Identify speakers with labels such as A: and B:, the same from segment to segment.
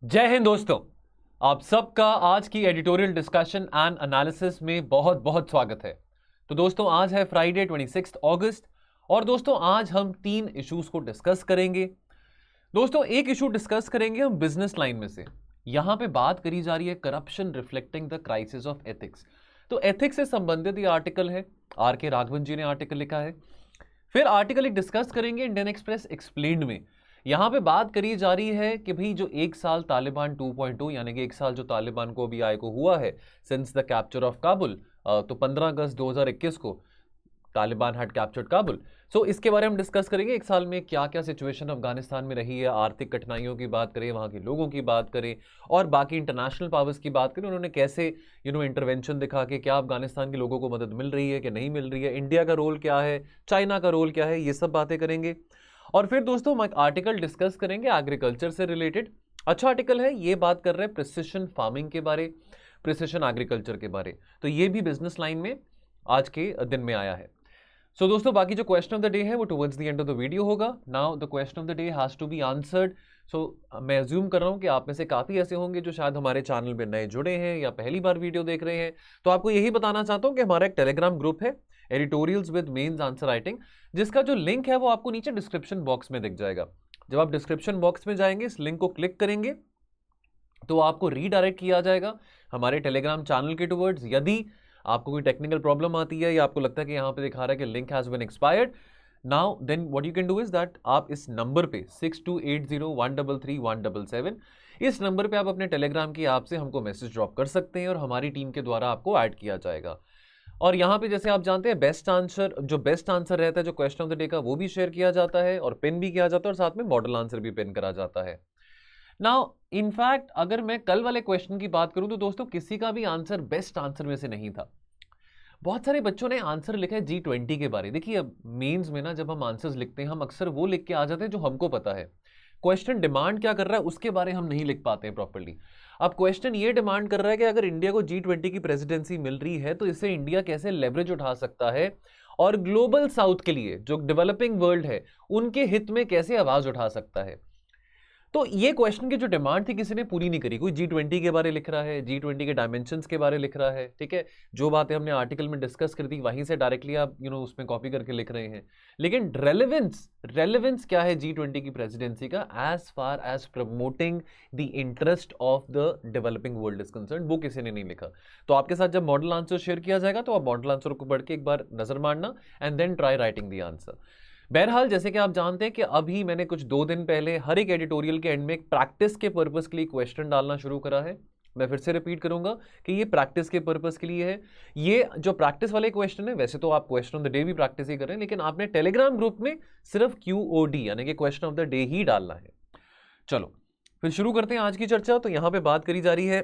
A: जय हिंद दोस्तों। आप सबका आज की एडिटोरियल डिस्कशन एंड एनालिसिस में बहुत बहुत स्वागत है। तो दोस्तों आज है फ्राइडे 26 अगस्त और दोस्तों आज हम 3 इश्यूज को डिस्कस करेंगे। दोस्तों एक इशू डिस्कस करेंगे हम बिजनेस लाइन में से। यहां पे बात करी जा रही है corruption reflecting the crisis of ethics. तो एथिक्स से संबंधित ये आर्टिकल है, आर के राघवन जी ने आर्टिकल लिखा है। फिर आर्टिकल एक डिस्कस करेंगे इंडियन एक्सप्रेस एक्सप्लेन्ड में। यहां पे बात करी जा रही है कि भाई जो एक साल तालिबान 2.2 यानी कि एक साल जो तालिबान को अभी आए को हुआ है since the capture of Kabul, तो 15 अगस्त 2021 को तालिबान हैड कैप्चर्ड काबुल। सो इसके बारे में हम डिस्कस करेंगे एक साल में क्या क्या सिचुएशन अफगानिस्तान में रही है, आर्थिक कठिनाइयों की बात करें, वहां के लोगों की बात करें और बाकी इंटरनेशनल पावर्स की बात करें, उन्होंने कैसे इंटरवेंशन दिखा के क्या अफगानिस्तान के लोगों को मदद मिल रही है कि नहीं मिल रही है, इंडिया का रोल क्या है, चाइना का रोल क्या है, ये सब बातें करेंगे। और फिर दोस्तों हम एक आर्टिकल डिस्कस करेंगे एग्रीकल्चर से रिलेटेड। अच्छा आर्टिकल है, ये बात कर रहे हैं प्रिसिशन फार्मिंग के बारे, प्रिसिशन एग्रीकल्चर के बारे। तो ये भी बिजनेस लाइन में आज के दिन में आया है। सो दोस्तों बाकी जो क्वेश्चन ऑफ द डे है वो towards the end of the video होगा। Now the question of the day has to be answered. So मैं अज्यूम कर रहा हूं कि आप में से काफी ऐसे होंगे जो शायद हमारे चैनल में नए जुड़े हैं या पहली बार वीडियो देख रहे हैं। तो आपको यही बताना चाहता हूं कि हमारा एक टेलीग्राम ग्रुप है, editorials with mains answer writing, जिसका जो लिंक है वो आपको नीचे डिस्क्रिप्शन बॉक्स में दिख जाएगा। जब आप डिस्क्रिप्शन बॉक्स में जाएंगे, इस लिंक को क्लिक करेंगे तो आपको रीडायरेक्ट किया जाएगा हमारे टेलीग्राम चैनल के टुवर्ड्स। यदि आपको कोई टेक्निकल प्रॉब्लम आती है या आपको लगता है कि यहाँ पे दिखा रहा है कि link has been expired, now then what you can do is that आप इस नंबर पे 6280133177 इस नंबर पे आप अपने टेलीग्राम की ऐप से हमको मैसेज ड्रॉप कर सकते हैं और हमारी टीम के द्वारा आपको ऐड किया जाएगा। और यहाँ पे जैसे आप जानते हैं बेस्ट आंसर रहता है जो क्वेश्चन ऑफ द डे का, वो भी शेयर किया जाता है और पिन भी किया जाता है और साथ में मॉडल आंसर भी पिन करा जाता है। नाउ इनफैक्ट अगर मैं कल वाले क्वेश्चन की बात करूं तो दोस्तों किसी का भी आंसर बेस्ट आंसर में से नहीं था। बहुत सारे बच्चों ने आंसर लिखा है G20 के बारे। देखिए अब मेंस में ना जब हम आंसर्स लिखते हैं हम अक्सर वो लिख के आ जाते हैं जो हमको पता है। क्वेश्चन डिमांड क्या कर रहा है उसके बारे हम नहीं लिख पाते हैं प्रॉपर्ली। अब क्वेश्चन ये डिमांड कर रहा है कि अगर इंडिया को G20 की प्रेसिडेंसी मिल रही है तो इससे इंडिया कैसे लेवरेज उठा सकता है और ग्लोबल साउथ के लिए जो डेवलपिंग वर्ल्ड है उनके हित में कैसे आवाज उठा सकता है। तो ये क्वेश्चन की जो डिमांड थी किसी ने पूरी नहीं करी। कोई G20 के बारे लिख रहा है, G20 के डायमेंशंस के बारे लिख रहा है, ठीक है, जो बातें हमने आर्टिकल में डिस्कस कर दी वहीं से डायरेक्टली आप उसमें कॉपी करके लिख रहे हैं। लेकिन रेलेवेंस क्या है G20 की प्रेसिडेंसी का as far as promoting the interest of the developing world is concern, वो किसी ने नहीं लिखा। तो आपके साथ जब मॉडल आंसर शेयर किया जाएगा तो आप मॉडल आंसर को पढ़ के एक बार नजर मारना and then try writing the answer. बहरहाल जैसे कि आप जानते हैं कि अभी मैंने कुछ 2 दिन पहले हर एक एडिटोरियल के एंड में एक प्रैक्टिस के पर्पस के लिए क्वेश्चन डालना शुरू करा है। मैं फिर से रिपीट करूंगा कि ये प्रैक्टिस के पर्पस के लिए है। ये जो प्रैक्टिस वाले क्वेश्चन है, वैसे तो आप क्वेश्चन ऑफ द डे भी प्रैक्टिस ही कर रहे हैं, लेकिन आपने टेलीग्राम ग्रुप में सिर्फ QOD यानी कि क्वेश्चन ऑफ द डे ही डालना है। चलो फिर शुरू करते हैं आज की चर्चा। तो यहां पर बात करी जा रही है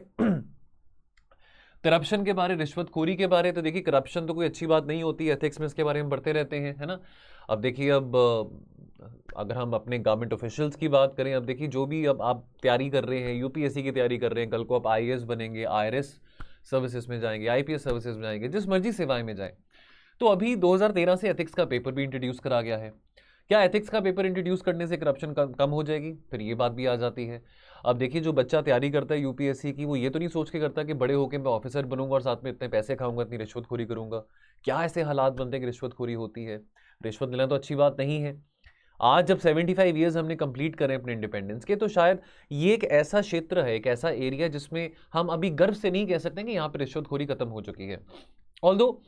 A: करप्शन के बारे, रिश्वतखोरी के बारे। तो देखिए करप्शन तो कोई अच्छी बात नहीं होती, एथिक्स में इसके बारे में पढ़ते रहते हैं, है ना। अब देखिए अब अगर हम अपने गवर्नमेंट ऑफिशियल्स की बात करें, अब देखिए जो भी अब आप तैयारी कर रहे हैं, UPSC की तैयारी कर रहे हैं, कल को आप IAS बनेंगे, IRS सर्विसेज में जाएंगे, IPS सर्विसेज में जाएंगे, जिस मर्जी सेवाएं में जाएं, तो अभी 2013 से एथिक्स का पेपर भी इंट्रोड्यूस करा गया है। क्या एथिक्स का पेपर इंट्रोड्यूस करने से करप्शन कम हो जाएगी? फिर ये बात भी आ जाती है। अब देखिए जो बच्चा तैयारी करता है UPSC की, वो ये तो नहीं सोच के करता कि बड़े होकर मैं ऑफिसर बनूंगा और साथ में इतने पैसे खाऊंगा, इतनी रिश्वतखोरी करूंगा। क्या ऐसे हालात बनते हैं कि रिश्वतखोरी होती है? रिश्वत लेना तो अच्छी बात नहीं है। आज जब 75 ईयर्स हमने कंप्लीट करें अपने इंडिपेंडेंस के, तो शायद ये एक ऐसा क्षेत्र है, एक ऐसा एरिया जिसमें हम अभी गर्व से नहीं कह सकते कि यहाँ पर रिश्वतखोरी खत्म हो चुकी है। ऑल्दो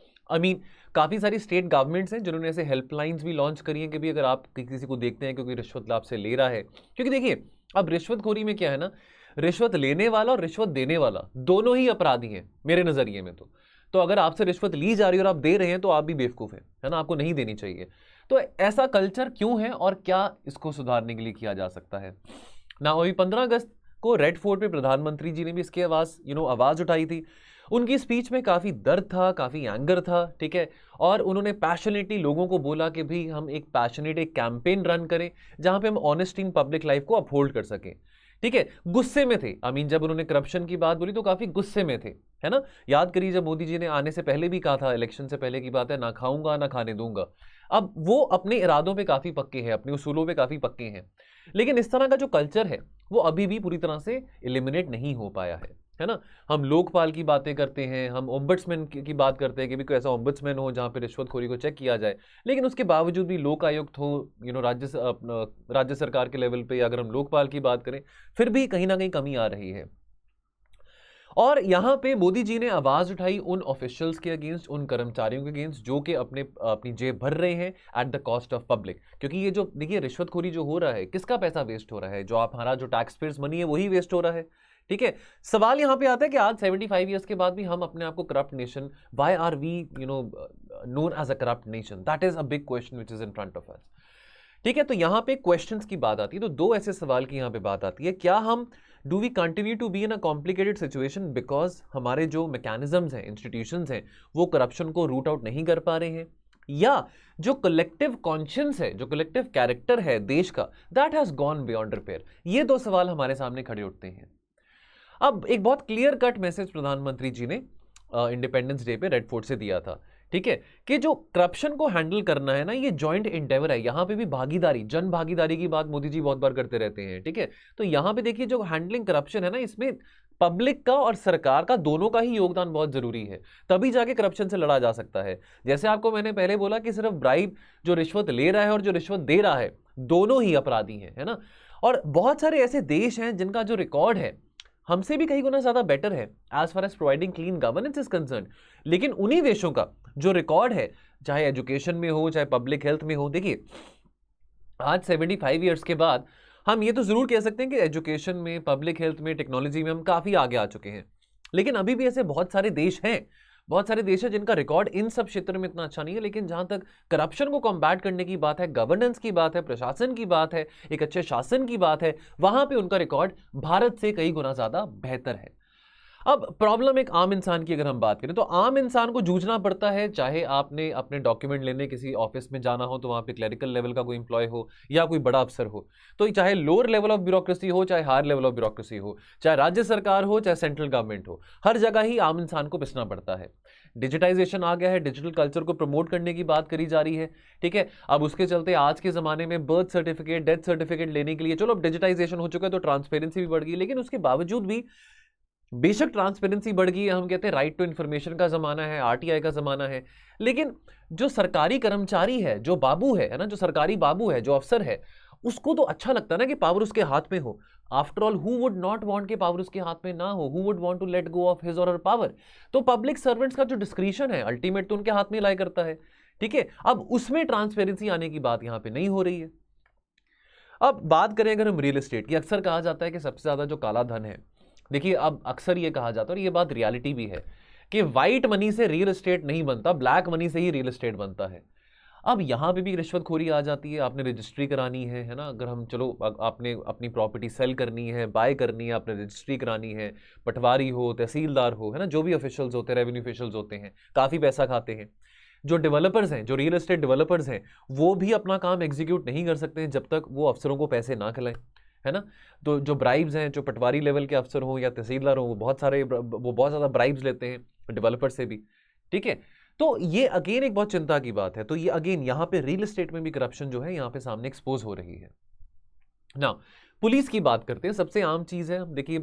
A: काफ़ी सारी स्टेट गवर्नमेंट्स हैं जिन्होंने ऐसे हेल्पलाइंस भी लॉन्च करी हैं कि भी अगर आप किसी को देखते हैं कि कोई रिश्वत लाभ से ले रहा है, क्योंकि देखिए अब रिश्वतखोरी में क्या है ना, रिश्वत लेने वाला और रिश्वत देने वाला दोनों ही अपराधी हैं मेरे नज़रिए में। तो अगर आपसे रिश्वत ली जा रही है और आप दे रहे हैं तो आप भी बेवकूफ़ हैं, है ना, आपको नहीं देनी चाहिए। तो ऐसा कल्चर क्यों है और क्या इसको सुधारने के लिए किया जा सकता है ना। अभी 15 अगस्त को रेड फोर्ट पे प्रधानमंत्री जी ने भी इसकी आवाज़ उठाई थी। उनकी स्पीच में काफ़ी दर्द था, काफ़ी एंगर था, ठीक है, और उन्होंने पैशनेटली लोगों को बोला कि भी हम एक पैशनेट एक कैंपेन रन करें जहां पे हम ऑनेस्टी इन पब्लिक लाइफ को अपहोल्ड कर सकें। ठीक है, गुस्से में थे। आई मीन जब उन्होंने करप्शन की बात बोली तो काफी गुस्से में थे, है ना। याद करिए जब मोदी जी ने आने से पहले भी कहा था, इलेक्शन से पहले की बात है, ना खाऊंगा ना खाने दूंगा। अब वो अपने इरादों पे काफी पक्के हैं, अपने उसूलों पे काफी पक्के हैं, लेकिन इस तरह का जो कल्चर है वो अभी भी पूरी तरह से एलिमिनेट नहीं हो पाया है ना। हम लोकपाल की बातें करते हैं, हम ओम्बड्समैन की बात करते हैं कि भी कोई ऐसा ओम्बड्समैन हो जहां पे रिश्वतखोरी को चेक किया जाए, लेकिन उसके बावजूद भी लोक आयुक्त हो, राज्य सरकार के लेवल पे, अगर हम लोकपाल की बात करें, फिर भी कहीं ना कहीं कमी आ रही है। और यहां पे मोदी जी ने आवाज उठाई उन ऑफिशियल्स के अगेंस्ट, उन कर्मचारियों के अगेंस्ट जो कि अपनी जेब भर रहे हैं at the cost of public. क्योंकि ये जो देखिए रिश्वतखोरी जो हो रहा है, किसका पैसा वेस्ट हो रहा है? जो हमारा जो टैक्स पेयर्स मनी है वही वेस्ट हो रहा है। ठीक है, सवाल यहां पे आता है कि आज 75 ईयर्स के बाद भी हम अपने आप को corrupt nation, why are we known as a corrupt nation? That is a big question which is in front of us. ठीक है, तो यहां पे क्वेश्चंस की बात आती है, तो दो ऐसे सवाल की यहां पे बात आती है। क्या हम do we continue to be in a complicated situation because हमारे जो मैकेनिज्म्स हैं, इंस्टीट्यूशंस हैं, वो करप्शन को रूट आउट नहीं कर पा रहे हैं, या जो कलेक्टिव कॉन्शियंस है, जो कलेक्टिव कैरेक्टर है देश का, that has gone beyond repair? ये दो सवाल हमारे सामने खड़े उठते हैं। अब एक बहुत क्लियर कट मैसेज प्रधानमंत्री जी ने इंडिपेंडेंस डे पे रेड फोर्ट से दिया था, ठीक है, कि जो करप्शन को हैंडल करना है ना, ये जॉइंट इंडेवर है। यहां पे भी भागीदारी, जन भागीदारी की बात मोदी जी बहुत बार करते रहते हैं, ठीक है। तो यहां पे देखिए जो हैंडलिंग करप्शन है ना, इसमें पब्लिक का और सरकार का दोनों का ही योगदान बहुत जरूरी है, तभी जाके करप्शन से लड़ा जा सकता है। जैसे आपको मैंने पहले बोला कि सिर्फ ब्राइब, जो रिश्वत ले रहा है और जो रिश्वत दे रहा है, दोनों ही अपराधी हैं, है ना। और बहुत सारे ऐसे देश हैं जिनका जो रिकॉर्ड है हमसे भी कई गुना ज्यादा बेटर है as far as providing clean governance is concern, लेकिन उन्हीं देशों का जो रिकॉर्ड है, चाहे एजुकेशन में हो, चाहे पब्लिक हेल्थ में हो, देखिए आज 75 ईयर्स के बाद हम ये तो जरूर कह सकते हैं कि एजुकेशन में, पब्लिक हेल्थ में, टेक्नोलॉजी में हम काफी आगे आ चुके हैं, लेकिन अभी भी ऐसे बहुत सारे देश हैं, बहुत सारे देश हैं जिनका रिकॉर्ड इन सब क्षेत्रों में इतना अच्छा नहीं है। लेकिन जहां तक करप्शन को कॉम्बैट करने की बात है, गवर्नेंस की बात है, प्रशासन की बात है, एक अच्छे शासन की बात है, वहां पे उनका रिकॉर्ड भारत से कई गुना ज्यादा बेहतर है। अब प्रॉब्लम एक आम इंसान की अगर हम बात करें, तो आम इंसान को जूझना पड़ता है, चाहे आपने अपने डॉक्यूमेंट लेने किसी ऑफिस में जाना हो, तो वहां पे क्लरिकल लेवल का कोई इंप्लॉय हो या कोई बड़ा अफसर हो, तो चाहे लोअर लेवल ऑफ ब्यूरोक्रेसी हो, चाहे हायर लेवल ऑफ ब्यूरोक्रेसी हो, चाहे राज्य सरकार हो, चाहे सेंट्रल गवर्नमेंट हो, हर जगह ही आम इंसान को पिसना पड़ता है। डिजिटाइजेशन आ गया है, डिजिटल कल्चर को प्रमोट करने की बात करी जा रही है, ठीक है। अब उसके चलते आज के जमाने में बर्थ सर्टिफिकेट, डेथ सर्टिफिकेट लेने के लिए, चलो अब डिजिटाइजेशन हो चुका है तो ट्रांसपेरेंसी भी बढ़ गई, लेकिन उसके बावजूद भी बेशक ट्रांसपेरेंसी बढ़ गई है, हम कहते हैं राइट टू इंफॉर्मेशन का जमाना है, आरटीआई का जमाना है, लेकिन जो सरकारी कर्मचारी है, जो बाबू है ना, जो सरकारी बाबू है, जो अफसर है, उसको तो अच्छा लगता है ना कि पावर उसके हाथ में हो। After all who would not want के पावर उसके हाथ में ना हो? Who would want to let go of his और हर पावर? तो पब्लिक सर्वेंट्स का जो डिस्क्रिशन है अल्टीमेट तो उनके हाथ में लाई करता है, ठीक है। अब उसमें ट्रांसपेरेंसी आने की बात यहां पे नहीं हो रही है। अब बात करें अगर हम रियल एस्टेट की, अक्सर कहा जाता है कि सबसे ज्यादा जो काला धन है, देखिए अब अक्सर ये कहा जाता है और ये बात रियलिटी भी है कि व्हाइट मनी से रियल एस्टेट नहीं बनता, ब्लैक मनी से ही रियल एस्टेट बनता है। अब यहां पे भी रिश्वतखोरी आ जाती है। आपने रजिस्ट्री करानी है ना, अगर हम चलो आपने अपनी प्रॉपर्टी सेल करनी है, बाय करनी है, आपने रजिस्ट्री करानी है, पटवारी हो, तहसीलदार हो, है ना, जो भी ऑफिशियल्स होते हैं, रेवेन्यू ऑफिशियल्स होते हैं, काफी पैसा खाते हैं। जो डेवलपर्स हैं, जो रियल एस्टेट डेवलपर्स हैं, वो भी अपना काम एग्जीक्यूट नहीं कर सकते हैं जब तक वो अफसरों को पैसे ना खिलाएं, है ना। तो जो ब्राइब्स हैं, जो पटवारी लेवल के अफसर हो या तहसीलदार हो, वो बहुत ज़्यादा ब्राइब्स लेते हैं डेवलपर से भी, ठीक है। तो ये अगेन एक बहुत चिंता की बात है। तो ये अगेन यहाँ पे रियल एस्टेट में भी करप्शन जो है यहाँ पे सामने एक्सपोज हो रही है ना। पुलिस की बात करते हैं, सबसे आम चीज़ है, देखिए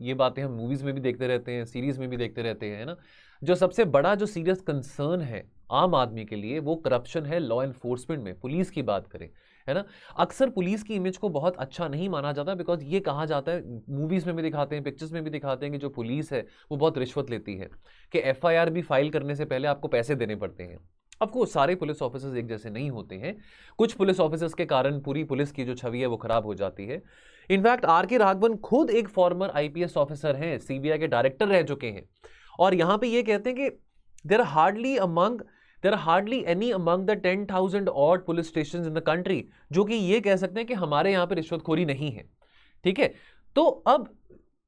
A: ये बातें हम मूवीज़ में भी देखते रहते हैं, सीरीज़ में भी देखते रहते हैं, है ना। जो सबसे बड़ा जो सीरियस कंसर्न है आम आदमी के लिए, वो करप्शन है लॉ एनफोर्समेंट में। पुलिस की बात करें, है ना, अक्सर पुलिस की इमेज को बहुत अच्छा नहीं माना जाता, बिकॉज ये कहा जाता है, मूवीज़ में भी दिखाते हैं, पिक्चर्स में भी दिखाते हैं कि जो पुलिस है वो बहुत रिश्वत लेती है, कि एफआईआर भी फाइल करने से पहले आपको पैसे देने पड़ते हैं। आपको सारे पुलिस ऑफिसर्स एक जैसे नहीं होते हैं, कुछ पुलिस ऑफिसर्स के कारण पूरी पुलिस की जो छवि है वो खराब हो जाती है। इनफैक्ट आर के राघवन खुद एक फॉर्मर आईपीएस ऑफिसर हैं, सीबीआई के डायरेक्टर रह चुके हैं, और यहां पे ये कहते हैं कि there are hardly any among the 10,000 odd police stations in the country जो कि ये कह सकते हैं कि हमारे यहाँ पे रिश्वतखोरी नहीं है, ठीक है। तो अब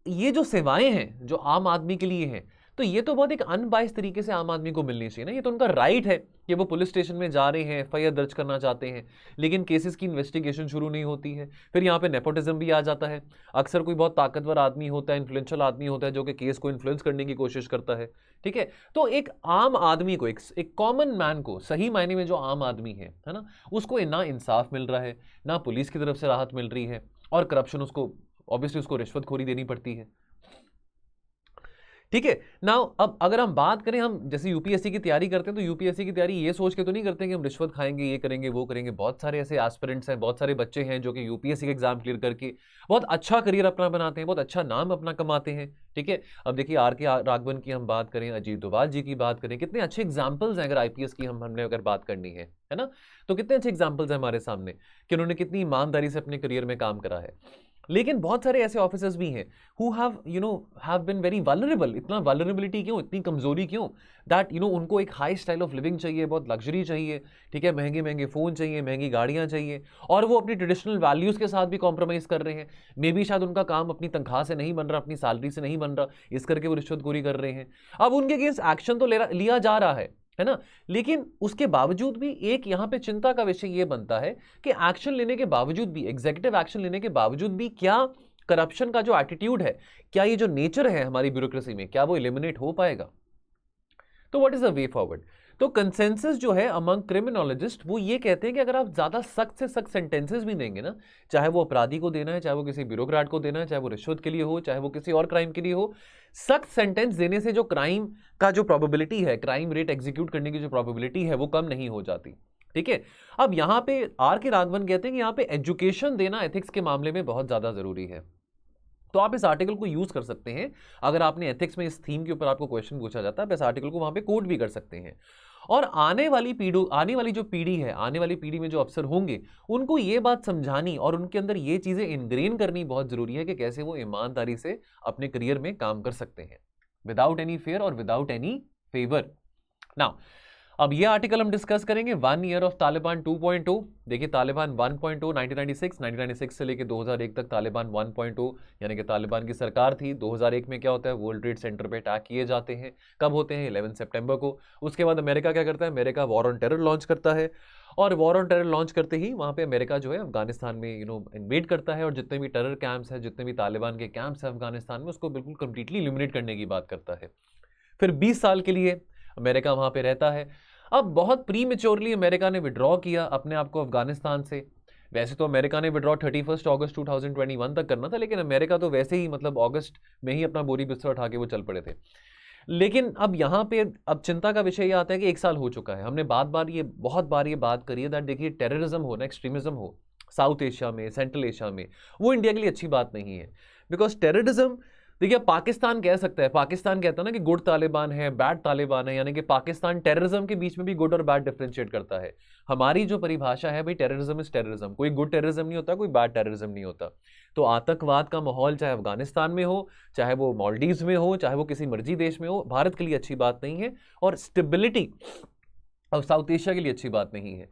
A: ये जो सेवाएं हैं जो आम आदमी के लिए हैं, तो ये तो बहुत एक अनबाइस तरीके से आम आदमी को मिलनी चाहिए ना, ये तो उनका राइट है कि वो पुलिस स्टेशन में जा रहे हैं, एफआईआर दर्ज करना चाहते हैं, लेकिन केसेस की इन्वेस्टिगेशन शुरू नहीं होती है। फिर यहाँ पे नेपोटिज्म भी आ जाता है। अक्सर कोई बहुत ताकतवर आदमी होता है, इन्फ्लुएंशियल आदमी होता है, जो कि केस को इन्फ्लुएंस करने की कोशिश करता है, ठीक है। तो एक आम आदमी को, एक कॉमन मैन को, सही मायने में जो आम आदमी है ना, उसको ना इंसाफ मिल रहा है, ना पुलिस की तरफ से राहत मिल रही है, और करप्शन उसको, ऑब्वियसली उसको रिश्वतखोरी देनी पड़ती है, ठीक है। नाउ अब अगर हम बात करें, हम जैसे यूपीएससी की तैयारी करते हैं, तो यूपीएससी की तैयारी ये सोच के तो नहीं करते कि हम रिश्वत खाएंगे, ये करेंगे, वो करेंगे। बहुत सारे ऐसे एस्पिरेंट्स हैं, बहुत सारे बच्चे हैं जो कि यूपीएससी के एग्जाम क्लियर करके बहुत अच्छा करियर अपना बनाते हैं, बहुत अच्छा नाम अपना कमाते हैं, ठीक है। अब देखिए आर के राघवन की हम बात करें, अजीत डोभाल जी की बात करें, कितने अच्छे एग्जाम्पल्स हैं। अगर आईपीएस की हमने अगर बात करनी है ना, तो कितने अच्छे एग्जाम्पल्स हैं हमारे सामने कि उन्होंने कितनी ईमानदारी से अपने करियर में काम करा है। लेकिन बहुत सारे ऐसे ऑफिसर्स भी हैं who have been very vulnerable. इतना वल्नरेबिलिटी क्यों, इतनी कमजोरी क्यों, दैट उनको एक हाई स्टाइल ऑफ लिविंग चाहिए, बहुत लग्जरी चाहिए, ठीक है, महंगे महंगे फोन चाहिए, महंगी गाड़ियां चाहिए, और वो अपनी ट्रेडिशनल वैल्यूज के साथ भी कॉम्प्रोमाइज कर रहे हैं। मे बी शायद उनका काम अपनी तनख्वाह से नहीं बन रहा, अपनी सैलरी से नहीं बन रहा, इस करके वो रिश्वतखोरी कर रहे हैं। अब उनके अगेंस्ट एक्शन तो लिया जा रहा है ना, लेकिन उसके बावजूद भी एक यहां पे चिंता का विषय यह बनता है कि एक्शन लेने के बावजूद भी, एग्जीक्यूटिव एक्शन लेने के बावजूद भी, क्या करप्शन का जो एटीट्यूड है, क्या ये जो नेचर है हमारी ब्यूरोक्रेसी में, क्या वो एलिमिनेट हो पाएगा? तो what is the way forward? तो कंसेंसस जो है अमंग क्रिमिनोलॉजिस्ट, वो ये कहते हैं कि अगर आप ज्यादा सख्त से सख्त सेंटेंसेस भी देंगे ना, चाहे वो अपराधी को देना है, चाहे वो किसी ब्यूरोक्रेट को देना है, चाहे वो रिश्वत के लिए हो, चाहे वो किसी और क्राइम के लिए हो, सख्त सेंटेंस देने से जो क्राइम का जो प्रोबेबिलिटी है, क्राइम रेट एग्जीक्यूट करने की जो प्रोबेबिलिटी है, वो कम नहीं हो जाती, ठीक है। अब यहां पे आर के राघवन कहते हैं कि यहां पे एजुकेशन देना एथिक्स के मामले में बहुत ज्यादा जरूरी है। तो आप इस आर्टिकल को यूज कर सकते हैं, अगर आपने एथिक्स में इस थीम के ऊपर आपको क्वेश्चन पूछा जाता है, आप इस आर्टिकल को वहां पे कोट भी कर सकते हैं। और आने वाली जो पीढ़ी है, आने वाली पीढ़ी में जो अफसर होंगे, उनको ये बात समझानी और उनके अंदर ये चीजें इनग्रेन करनी बहुत जरूरी है कि कैसे वो ईमानदारी से अपने करियर में काम कर सकते हैं, विदाउट एनी फेयर और विदाउट एनी फेवर। नाउ अब ये आर्टिकल हम डिस्कस करेंगे 1 ईयर ऑफ तालिबान 2.0। देखिए तालिबान 1.0 1996 से लेकर 2001 तक तालिबान 1.0, यानी कि तालिबान की सरकार थी। 2001 में क्या होता है, वर्ल्ड ट्रेड सेंटर पे अटैक किए जाते हैं। कब होते हैं? 11 सितंबर को। उसके बाद अमेरिका क्या करता है, America war on terror launch करता है, और वॉर ऑन टेरर लॉन्च करते ही वहां पे अमेरिका जो है अफगानिस्तान में इन्वेड करता है, और जितने भी टेरर कैंप्स है, जितने भी तालिबान के कैंप्स है अफगानिस्तान में, उसको बिल्कुल कंप्लीटली इलिमिनेट करने की बात करता है। फिर 20 साल के लिए अमेरिका वहां पे रहता है। अब बहुत प्री मेच्योरली अमेरिका ने विड्रॉ किया अपने आप को अफगानिस्तान से। वैसे तो अमेरिका ने विड्रॉ 31 अगस्त 2021 तक करना था, लेकिन अमेरिका तो वैसे ही मतलब अगस्त में ही अपना बोरी बिस्तर उठा के वो चल पड़े थे। लेकिन अब यहाँ पे अब चिंता का विषय ये आता है कि 1 साल हो चुका है। हमने बहुत बार ये बात करी है दैट देखिए टेररिज्म हो ना, एक्सट्रीमिज्म हो साउथ एशिया में, सेंट्रल एशिया में, वो इंडिया के लिए अच्छी बात नहीं है। बिकॉज टेररिज्म, देखिए पाकिस्तान कह सकता है, पाकिस्तान कहता है ना कि गुड तालिबान है, बैड तालिबान है, यानी कि पाकिस्तान टेररिज्म के बीच में भी गुड और बैड डिफरेंशिएट करता है। हमारी जो परिभाषा है भाई, टेररिज्म इज टेररिज्म, कोई गुड टेररिज्म नहीं होता, कोई बैड टेररिज्म नहीं होता। तो आतंकवाद का माहौल चाहे अफगानिस्तान में हो, चाहे वो मालदीव्स में हो, चाहे वो किसी मर्जी देश में हो, भारत के लिए अच्छी बात नहीं है, और स्टेबिलिटी ऑफ साउथ एशिया के लिए अच्छी बात नहीं है।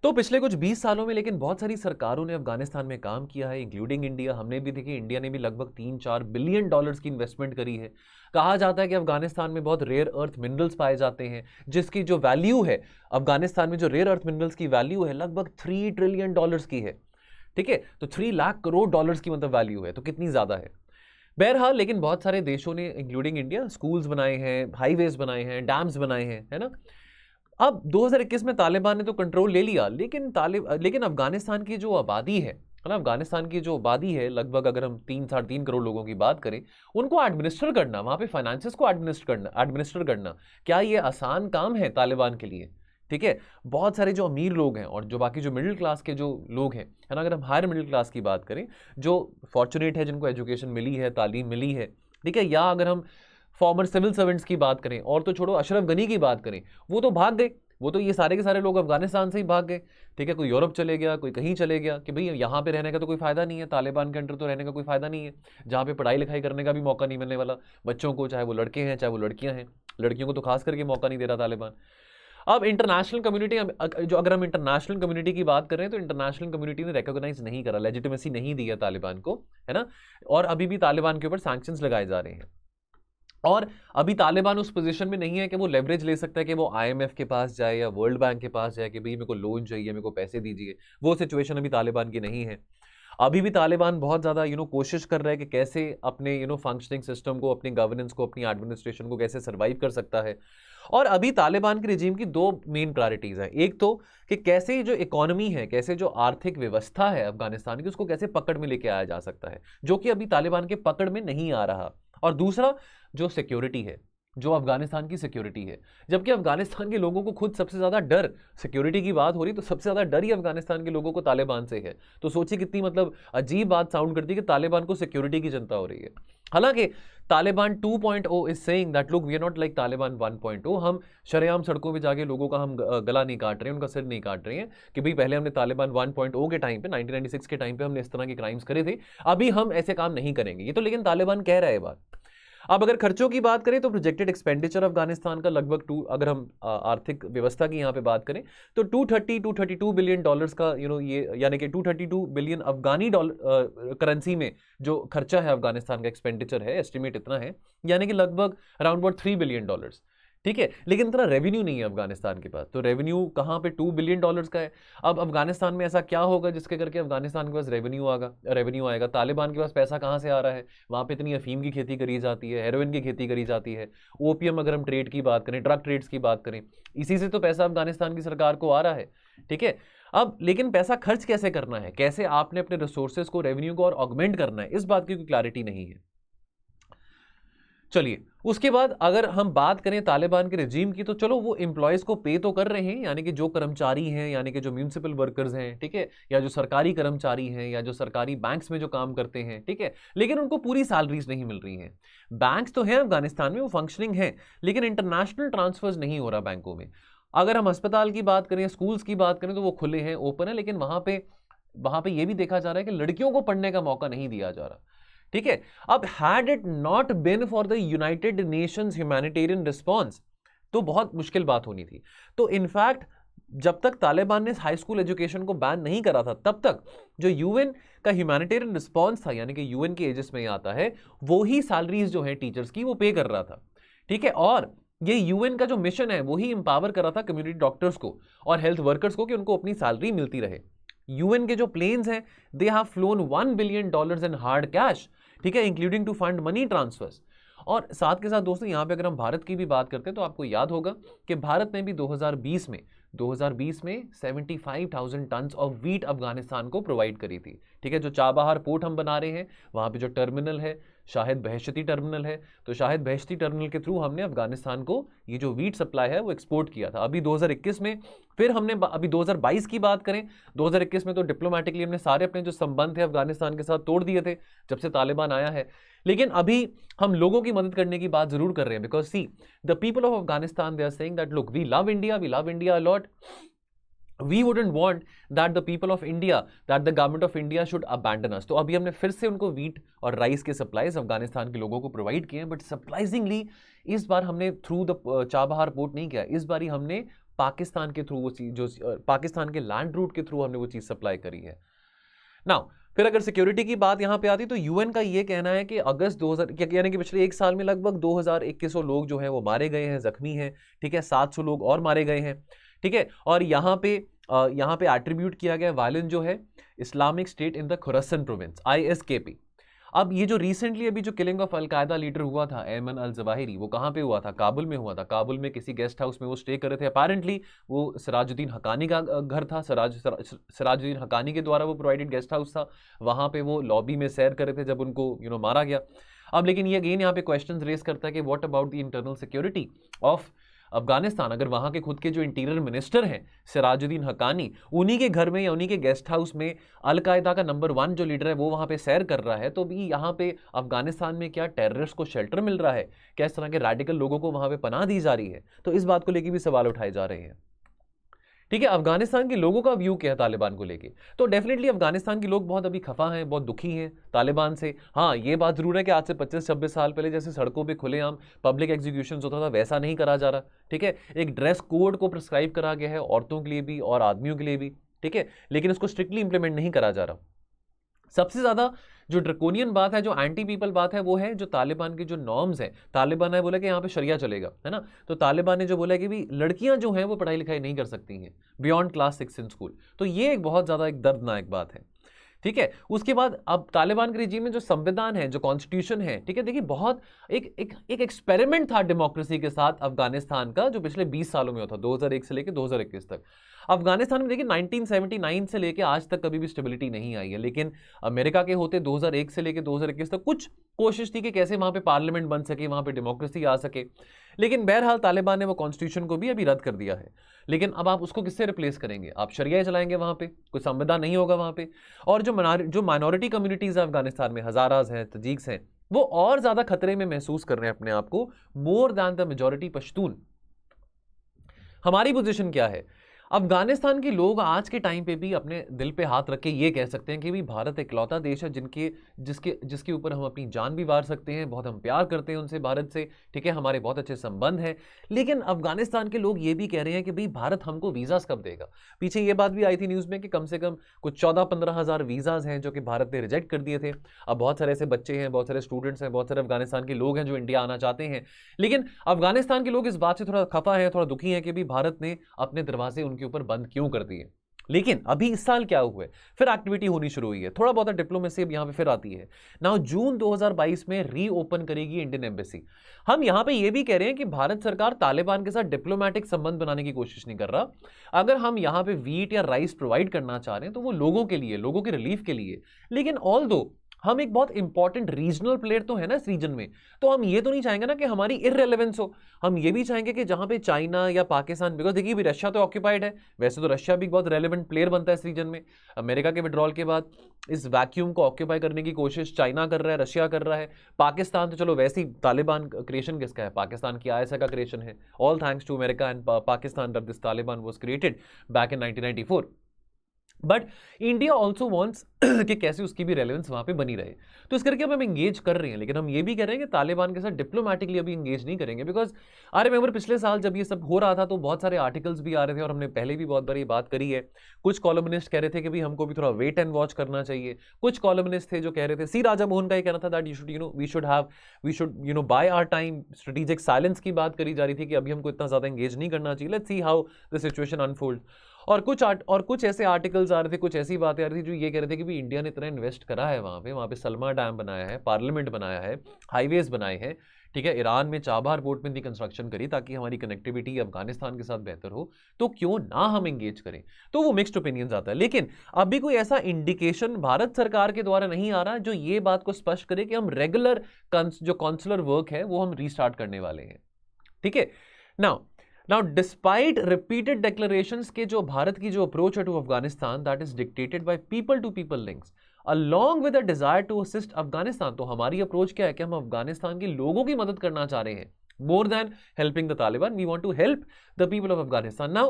A: तो पिछले कुछ 20 सालों में लेकिन बहुत सारी सरकारों ने अफगानिस्तान में काम किया है, इंक्लूडिंग इंडिया। हमने भी देखी, इंडिया ने भी लगभग 3-4 बिलियन डॉलर्स की इन्वेस्टमेंट करी है। कहा जाता है कि अफगानिस्तान में बहुत रेयर अर्थ मिनरल्स पाए जाते हैं, जिसकी जो वैल्यू है, अफगानिस्तान में जो रेयर अर्थ मिनरल्स की वैल्यू है लगभग 3 ट्रिलियन डॉलर्स की है, ठीक है। तो 3 लाख करोड़ डॉलर्स की मतलब वैल्यू है, तो कितनी ज्यादा है। बहरहाल लेकिन बहुत सारे देशों ने इंक्लूडिंग इंडिया स्कूल्स बनाए हैं, हाईवेज बनाए हैं, डैम्स बनाए हैं, है ना। अब 2021 में तालिबान ने तो कंट्रोल ले लिया, लेकिन अफगानिस्तान की जो आबादी है ना, अफगानिस्तान की जो आबादी है लगभग, अगर हम 3-3.5 करोड़ लोगों की बात करें, उनको एडमिनिस्टर करना, वहां पे फाइनेंसेस को एडमिनिस्टर करना, क्या ये आसान काम है तालिबान के लिए? ठीक है। बहुत सारे जो अमीर लोग हैं और जो बाकी जो मिडिल क्लास के जो लोग हैं, है ना, अगर हम हायर मिडिल क्लास की बात करें, जो फॉर्चुनेट है, जिनको एजुकेशन मिली है, तालीम मिली है, ठीक है, या अगर हम फॉर्मर सिविल सर्वेंट्स की बात करें, और तो छोड़ो अशरफ गनी की बात करें, वो तो भाग गए, वो तो ये सारे के सारे लोग अफगानिस्तान से ही भाग गए, ठीक है। कोई यूरोप चले गया, कोई कहीं चले गया कि भाई यहाँ पे रहने का तो कोई फायदा नहीं है, तालिबान के अंडर तो रहने का कोई फायदा नहीं है, जहाँ पे पढ़ाई लिखाई करने का भी मौका नहीं मिलने वाला बच्चों को, चाहे वो लड़के हैं चाहे वो लड़कियां हैं। लड़कियों को तो खास करके मौका नहीं दे रहा तालिबान। अब इंटरनेशनल कम्युनिटी, अगर हम इंटरनेशनल कम्युनिटी की बात करें, तो इंटरनेशनल कम्युनिटी ने रिकॉग्नाइज नहीं करा, लेजिटिमेसी नहीं दिया तालिबान को, है ना, और अभी भी तालिबान के ऊपर सैंक्शंस लगाए जा रहे हैं। और अभी तालिबान उस पोजीशन में नहीं है कि वो लेवरेज ले सकता है कि वो आईएमएफ के पास जाए या वर्ल्ड बैंक के पास जाए कि भाई मेरे को लोन चाहिए, मेरे को पैसे दीजिए। वो सिचुएशन अभी तालिबान की नहीं है। अभी भी तालिबान बहुत ज़्यादा कोशिश कर रहा है कि कैसे अपने फंक्शनिंग सिस्टम को, अपनी गवर्नेंस को, अपनी एडमिनिस्ट्रेशन को कैसे सर्वाइव कर सकता है। और अभी तालिबान के रिजीम की दो मेन प्रायोरिटीज़ हैं। एक तो कि कैसे जो इकोनॉमी है, कैसे जो आर्थिक व्यवस्था है अफगानिस्तान की, उसको कैसे पकड़ में लेके आया जा सकता है, जो कि अभी तालिबान के पकड़ में नहीं आ रहा। और दूसरा जो सिक्योरिटी है, जो अफगानिस्तान की सिक्योरिटी है, जबकि अफगानिस्तान के लोगों को खुद सबसे ज़्यादा डर, सिक्योरिटी की बात हो रही तो सबसे ज़्यादा डर ही अफगानिस्तान के लोगों को तालिबान से है। तो सोचिए कितनी अजीब बात साउंड करती है कि तालिबान को सिक्योरिटी की चिंता हो रही है। हालांकि Taliban 2.0 is saying that look we are not like Taliban 1.0। हम शरेआम सड़कों पे जाके लोगों का हम गला नहीं काट रहे हैं, उनका सिर नहीं काट रहे हैं कि भाई पहले हमने तालिबान 1.0 के टाइम पे 1996 के टाइम पे हमने इस तरह के क्राइम्स करे थे, अभी हम ऐसे काम नहीं करेंगे। ये तो लेकिन तालिबान कह रहा है बात। अब अगर खर्चों की बात करें तो प्रोजेक्टेड एक्सपेंडिचर अफगानिस्तान का लगभग अगर हम आर्थिक व्यवस्था की यहाँ पे बात करें तो 232 बिलियन डॉलर्स का ये यानी कि 232 बिलियन अफगानी डॉलर करेंसी में जो खर्चा है अफगानिस्तान का एक्सपेंडिचर है, एस्टिमेट इतना है, यानी कि लगभग अराउंड अबाउट $3 बिलियन। ठीक है, लेकिन इतना रेवेन्यू नहीं है अफगानिस्तान के पास। तो रेवेन्यू कहाँ पे $2 बिलियन का है। अब अफगानिस्तान में ऐसा क्या होगा जिसके करके अफगानिस्तान के पास रेवेन्यू आएगा। तालिबान के पास पैसा कहाँ से आ रहा है? वहाँ पे इतनी अफीम की खेती करी जाती है, हेरोइन की खेती करी जाती है, ओपीएम अगर हम ट्रेड की बात करें, ड्रग ट्रेड्स की बात करें, इसी से तो पैसा अफगानिस्तान की सरकार को आ रहा है। ठीक है, अब लेकिन पैसा खर्च कैसे करना है, कैसे आपने अपने रिसोर्सेज को, रेवेन्यू को और ऑगमेंट करना है, इस बात की कोई क्लैरिटी नहीं है। चलिए, उसके बाद अगर हम बात करें तालिबान के रिजीम की, तो चलो वो एम्प्लॉयज को पे तो कर रहे हैं, यानी कि जो कर्मचारी हैं, यानी कि जो म्यूनिसिपल वर्कर्स हैं, ठीक है, या जो सरकारी कर्मचारी हैं, या जो सरकारी बैंक्स में जो काम करते हैं, ठीक है, लेकिन उनको पूरी सैलरीज नहीं मिल रही हैं। बैंक्स तो हैं अफगानिस्तान में, वो फंक्शनिंग है, लेकिन इंटरनेशनल ट्रांसफर्स नहीं हो रहा बैंकों में। अगर हम अस्पताल की बात करें, स्कूल्स की बात करें, तो वो खुले हैं, ओपन है, लेकिन वहां पे यह भी देखा जा रहा है कि लड़कियों को पढ़ने का मौका नहीं दिया जा रहा। ठीक है, अब had it not been for the United Nations humanitarian response, तो बहुत मुश्किल बात होनी थी। तो इनफैक्ट जब तक तालिबान ने हाई स्कूल एजुकेशन को बैन नहीं करा था, तब तक जो यूएन का ह्यूमैनिटेरियन रिस्पॉन्स था, यानी कि यूएन के एजेस में आता है, वो ही सैलरीज जो है टीचर्स की वो पे कर रहा था। ठीक है, और ये यूएन का जो मिशन है वो ही इंपावर कर रहा था कम्युनिटी डॉक्टर्स को और हेल्थ वर्कर्स को कि उनको अपनी सैलरी मिलती रहे। यूएन के जो प्लेन्स हैं, they have flown $1 billion in hard cash, ठीक है, including to fund money transfers. और साथ के साथ दोस्तों, यहाँ पे अगर हम भारत की भी बात करते हैं तो आपको याद होगा कि भारत ने भी 2020 में 75,000 टन ऑफ वीट अफगानिस्तान को प्रोवाइड करी थी। ठीक है, जो चाबहार पोर्ट हम बना रहे हैं, वहाँ पे जो टर्मिनल है, शाहिद बहशती टर्मिनल है, तो शाहिद बहशती टर्मिनल के थ्रू हमने अफगानिस्तान को ये जो वीट सप्लाई है वो एक्सपोर्ट किया था। अभी 2021 में फिर हमने, अभी 2022 की बात करें, 2021 में तो डिप्लोमेटिकली हमने सारे अपने जो संबंध थे अफगानिस्तान के साथ तोड़ दिए थे जब से तालिबान आया है। लेकिन अभी हम लोगों की मदद करने की बात जरूर कर रहे हैं, because see the people of Afghanistan, they are saying that look we love India a lot, we wouldn't want that the people of India, that the government of India should abandon us। तो अभी हमने फिर से उनको wheat और rice के supplies Afghanistan के लोगों को प्रोवाइड किए हैं, बट सरप्राइजिंगली इस बार हमने थ्रू द चाबहार पोर्ट नहीं किया, इस बार ही हमने पाकिस्तान के थ्रू वो चीज, जो पाकिस्तान के लैंड रूट के थ्रू हमने वो चीज सप्लाई करी है। नाउ फिर अगर सिक्योरिटी की बात यहां पे आती तो यूएन का ये कहना है कि अगस्त 2000 यानी कि पिछले एक साल में लगभग 2100 लोग जो हैं वो मारे गए हैं, जख्मी हैं। ठीक है, 700 लोग और मारे गए हैं। ठीक है, और यहाँ पे एट्रीब्यूट किया गया वायलेंस जो है Islamic state in the Khurasan province, ISKP। अब ये जो रिसेंटली अभी जो किलिंग ऑफ अलकायदा लीडर हुआ था एमन अल जवाहिरी, वो कहाँ पे हुआ था? काबुल में हुआ था। काबुल में किसी गेस्ट हाउस में वो स्टे कर रहे थे। अपेरेंटली वो सिराजुद्दीन हकानी का घर था, सिराजुद्दीन हकानी के द्वारा वो प्रोवाइडेड गेस्ट हाउस था। वहाँ पे वो लॉबी में सैर कर रहे थे जब उनको मारा गया। अब लेकिन ये अगेन यहाँ पे क्वेश्चन रेस करता है कि what about the internal security of Afghanistan. अगर वहाँ के खुद के जो इंटीरियर मिनिस्टर हैं सिराजुद्दीन हकानी, उन्हीं के घर में या उन्हीं के गेस्ट हाउस में अलकायदा का नंबर 1 जो लीडर है वो वहाँ पे सैर कर रहा है, तो भी यहाँ पे अफगानिस्तान में क्या टेररिस्ट को शेल्टर मिल रहा है? क्या इस तरह के रेडिकल लोगों को वहाँ पे पनाह दी जा रही है? तो इस बात को लेकर भी सवाल उठाए जा रहे हैं। ठीक है, अफगानिस्तान के लोगों का व्यू क्या है तालिबान को लेके? तो डेफिनेटली अफगानिस्तान के लोग बहुत अभी खफा हैं, बहुत दुखी हैं तालिबान से। हाँ, ये बात जरूर है कि आज से 25-26 साल पहले जैसे सड़कों पे खुलेआम पब्लिक एग्जीक्यूशन होता था वैसा नहीं करा जा रहा। ठीक है, एक ड्रेस कोड को प्रिस्क्राइब करा गया है औरतों के लिए भी और आदमियों के लिए भी। ठीक है, लेकिन उसको स्ट्रिक्टली इंप्लीमेंट नहीं करा जा रहा। सबसे ज़्यादा जो ड्रकोनियन बात है, जो एंटी पीपल बात है, वो है जो तालिबान के जो नॉर्म्स हैं। तालिबान ने बोला कि यहाँ पे शरिया चलेगा, है ना। तो तालिबान ने जो बोला कि भी लड़कियां जो हैं वो पढ़ाई लिखाई नहीं कर सकती हैं बियॉन्ड क्लास 6 इन स्कूल। तो ये एक बहुत ज़्यादा एक दर्दनाक बात है, ठीक है। उसके बाद अब तालिबान के रिजीम में जो संविधान है, जो कॉन्स्टिट्यूशन है, ठीक है, देखिए बहुत एक एक्सपेरिमेंट था डेमोक्रेसी के साथ अफगानिस्तान का, जो पिछले 20 सालों में होता, 2001 से लेकर 2021 तक। अफगानिस्तान में देखिए 1979 से लेकर आज तक कभी भी स्टेबिलिटी नहीं आई है, लेकिन अमेरिका के होते 2001 से लेकर 2021 तक कुछ कोशिश थी कि कैसे वहां पे पार्लियामेंट बन सके, वहां पे डेमोक्रेसी आ सके, लेकिन बहरहाल तालिबान ने वो कॉन्स्टिट्यूशन को भी अभी रद्द कर दिया है। लेकिन अब आप उसको किससे रिप्लेस करेंगे? आप शरिया चलाएंगे वहां पे, कोई संविधान नहीं होगा वहां पे। और जो माइनॉरिटी कम्युनिटीज है अफगानिस्तान में, हजाराज हैं, तजीक्स हैं, वो और ज्यादा खतरे में महसूस कर रहे हैं अपने आप को, more than the majority Pashtun. हमारी पोजीशन क्या है? अफगानिस्तान के लोग आज के टाइम पे भी अपने दिल पे हाथ रख के ये कह सकते हैं कि भी भारत इकलौता देश है जिसके ऊपर हम अपनी जान भी वार सकते हैं, बहुत हम प्यार करते हैं उनसे, भारत से, ठीक है, हमारे बहुत अच्छे संबंध हैं। लेकिन अफगानिस्तान के लोग ये भी कह रहे हैं कि भाई भारत हमको वीज़ास कब देगा। पीछे ये बात भी आई थी न्यूज़ में कि कम से कम कुछ 14-15 हज़ार वीज़ाज हैं जो कि भारत ने रिजेक्ट कर दिए थे। अब बहुत सारे ऐसे बच्चे हैं, बहुत सारे स्टूडेंट्स हैं, बहुत सारे अफगानिस्तान के लोग हैं जो इंडिया आना चाहते हैं, लेकिन अफगानिस्तान के लोग इस बात से थोड़ा खफा है, थोड़ा दुखी है कि भी भारत ने अपने दरवाजे उनके ऊपर बंद क्यों कर दिए। लेकिन अभी इस साल क्या हुआ है, फिर एक्टिविटी होनी शुरू हुई है, थोड़ा बहुत डिप्लोमेसी अब यहां पे फिर आती है। नाउ जून 2022 में रीओपन करेगी इंडियन एम्बेसी। हम यहां पे ये भी कह रहे हैं कि भारत सरकार तालिबान के साथ डिप्लोमेटिक संबंध बनाने की कोशिश नहीं कर रहा। अगर हम यहां पे वीट या राइस प्रोवाइड करना चाह रहे हैं तो वो लोगों के लिए, लोगों के रिलीफ के लिए। लेकिन ऑल दो हम एक बहुत इंपॉर्टेंट रीजनल प्लेयर तो है ना इस रीजन में, तो हम ये तो नहीं चाहेंगे ना कि हमारी इररिलेवेंस हो। हम ये भी चाहेंगे कि जहां पे चाइना या पाकिस्तान, बिकॉज देखिए भी रशिया तो ऑक्यूपाइड है, वैसे तो रशिया भी बहुत रेलेवेंट प्लेयर बनता है इस रीजन में। अमेरिका के विड्रॉल के बाद इस वैक्यूम को ऑक्यूपाई करने की कोशिश चाइना कर रहा है, रशिया कर रहा है। पाकिस्तान तो चलो वैसे ही, तालिबान क्रिएशन किसका है? पाकिस्तान की ISI का क्रिएशन है। All thanks to America and Pakistan that this Taliban was created back in 1994। But India also wants कि कैसे उसकी भी रेलेवेंस वहां पे बनी रहे। तो इस करके अब हम एंगेज कर रहे हैं, लेकिन हम ये भी कह रहे हैं कि तालिबान के साथ डिप्लोमेटिकली अभी एंगेज नहीं करेंगे। बिकॉज आई रिमेंबर पिछले साल जब ये सब हो रहा था तो बहुत सारे आर्टिकल्स भी आ रहे थे, और हमने पहले भी बहुत बार ये बात करी है। कुछ कॉलमनिस्ट कह रहे थे कि भाई हमको भी थोड़ा वेट एंड वॉच करना चाहिए। कुछ कॉलमनिस्ट थे जो कह रहे थे, सी राजा मोहन का ये कहना था that we should buy our time, strategic silence की बात करी जा रही थी कि अभी हमको इतना ज्यादा एंगेज नहीं करना चाहिए, let's see how the situation unfold. और कुछ ऐसे आर्टिकल्स आ रहे थे, कुछ ऐसी बातें आ रही थी जो ये कह रहे थे कि भी इंडिया ने इतना इन्वेस्ट करा है वहाँ पे सलमा डैम बनाया है, पार्लियामेंट बनाया है, हाईवेज बनाए हैं, ठीक है, ईरान में चाबहार पोर्ट में दी कंस्ट्रक्शन करी ताकि हमारी कनेक्टिविटी अफगानिस्तान के साथ बेहतर हो, तो क्यों ना हम एंगेज करें। तो वो मिक्स्ड ओपिनियंस आता है, लेकिन अभी कोई ऐसा इंडिकेशन भारत सरकार के द्वारा नहीं आ रहा जो ये बात को स्पष्ट करे कि हम रेगुलर जो कॉन्सुलर वर्क है वो हम रीस्टार्ट करने वाले हैं, ठीक है। Now, despite repeated declarations के जो भारत की जो अप्रोच है to Afghanistan that is dictated by people to people links along with a desire to assist Afghanistan, तो हमारी अप्रोच क्या है कि हम अफगानिस्तान के लोगों की मदद करना चाह रहे हैं। More than helping the Taliban, we want to help the people of Afghanistan. Now,